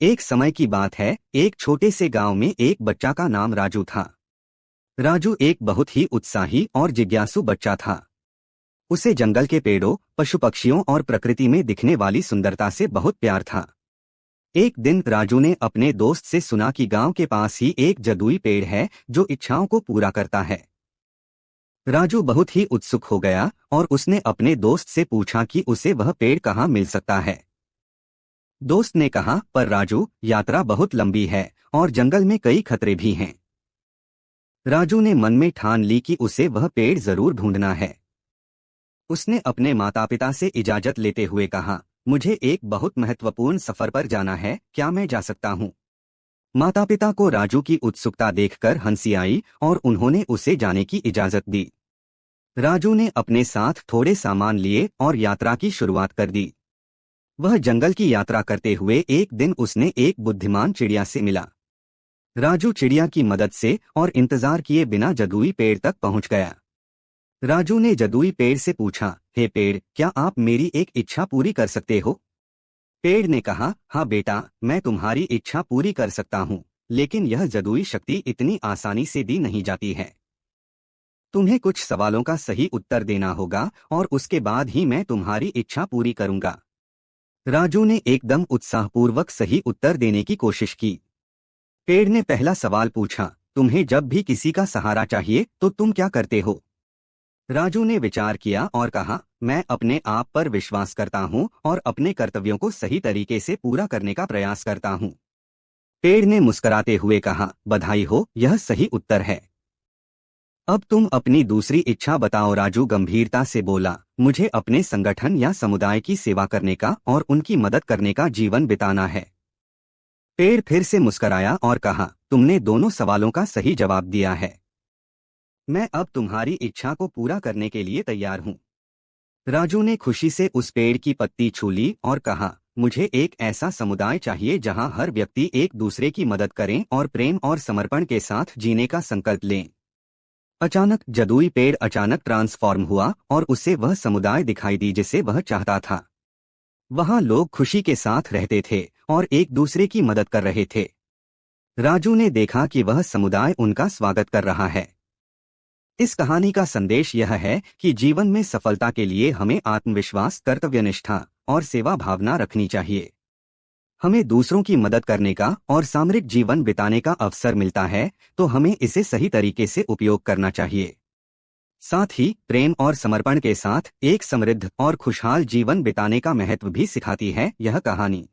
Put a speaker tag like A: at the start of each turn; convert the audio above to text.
A: एक समय की बात है, एक छोटे से गांव में एक बच्चा का नाम राजू था। राजू एक बहुत ही उत्साही और जिज्ञासु बच्चा था। उसे जंगल के पेड़ों, पशु पक्षियों और प्रकृति में दिखने वाली सुंदरता से बहुत प्यार था। एक दिन राजू ने अपने दोस्त से सुना कि गांव के पास ही एक जदुई पेड़ है जो इच्छाओं को पूरा करता है। राजू बहुत ही उत्सुक हो गया और उसने अपने दोस्त से पूछा कि उसे वह पेड़ कहाँ मिल सकता है। दोस्त ने कहा, पर राजू, यात्रा बहुत लंबी है और जंगल में कई खतरे भी हैं। राजू ने मन में ठान ली कि उसे वह पेड़ जरूर ढूंढना है। उसने अपने माता पिता से इजाजत लेते हुए कहा, मुझे एक बहुत महत्वपूर्ण सफर पर जाना है, क्या मैं जा सकता हूँ? माता पिता को राजू की उत्सुकता देखकर हंसी आई और उन्होंने उसे जाने की इजाजत दी। राजू ने अपने साथ थोड़े सामान लिए और यात्रा की शुरुआत कर दी। वह जंगल की यात्रा करते हुए एक दिन उसने एक बुद्धिमान चिड़िया से मिला। राजू चिड़िया की मदद से और इंतजार किए बिना जदुई पेड़ तक पहुंच गया। राजू ने जदुई पेड़ से पूछा, हे पेड़, क्या आप मेरी एक इच्छा पूरी कर सकते हो? पेड़ ने कहा, हाँ बेटा, मैं तुम्हारी इच्छा पूरी कर सकता हूँ, लेकिन यह जदुई शक्ति इतनी आसानी से दी नहीं जाती है। तुम्हें कुछ सवालों का सही उत्तर देना होगा और उसके बाद ही मैं तुम्हारी इच्छा पूरी करूंगा। राजू ने एकदम उत्साहपूर्वक सही उत्तर देने की कोशिश की। पेड़ ने पहला सवाल पूछा, तुम्हें जब भी किसी का सहारा चाहिए तो तुम क्या करते हो? राजू ने विचार किया और कहा, मैं अपने आप पर विश्वास करता हूँ और अपने कर्तव्यों को सही तरीके से पूरा करने का प्रयास करता हूँ। पेड़ ने मुस्कुराते हुए कहा, बधाई हो, यह सही उत्तर है। अब तुम अपनी दूसरी इच्छा बताओ। राजू गंभीरता से बोला, मुझे अपने संगठन या समुदाय की सेवा करने का और उनकी मदद करने का जीवन बिताना है। पेड़ फिर से मुस्कराया और कहा, तुमने दोनों सवालों का सही जवाब दिया है। मैं अब तुम्हारी इच्छा को पूरा करने के लिए तैयार हूँ। राजू ने खुशी से उस पेड़ की पत्ती छू ली और कहा, मुझे एक ऐसा समुदाय चाहिए जहाँ हर व्यक्ति एक दूसरे की मदद करें और प्रेम और समर्पण के साथ जीने का संकल्प लें। अचानक जदुई पेड़ अचानक ट्रांसफॉर्म हुआ और उसे वह समुदाय दिखाई दी जिसे वह चाहता था। वहां लोग खुशी के साथ रहते थे और एक दूसरे की मदद कर रहे थे। राजू ने देखा कि वह समुदाय उनका स्वागत कर रहा है। इस कहानी का संदेश यह है कि जीवन में सफलता के लिए हमें आत्मविश्वास, कर्तव्यनिष्ठा और सेवा भावना रखनी चाहिए। हमें दूसरों की मदद करने का और सामरिक जीवन बिताने का अवसर मिलता है, तो हमें इसे सही तरीके से उपयोग करना चाहिए। साथ ही प्रेम और समर्पण के साथ एक समृद्ध और खुशहाल जीवन बिताने का महत्व भी सिखाती है यह कहानी।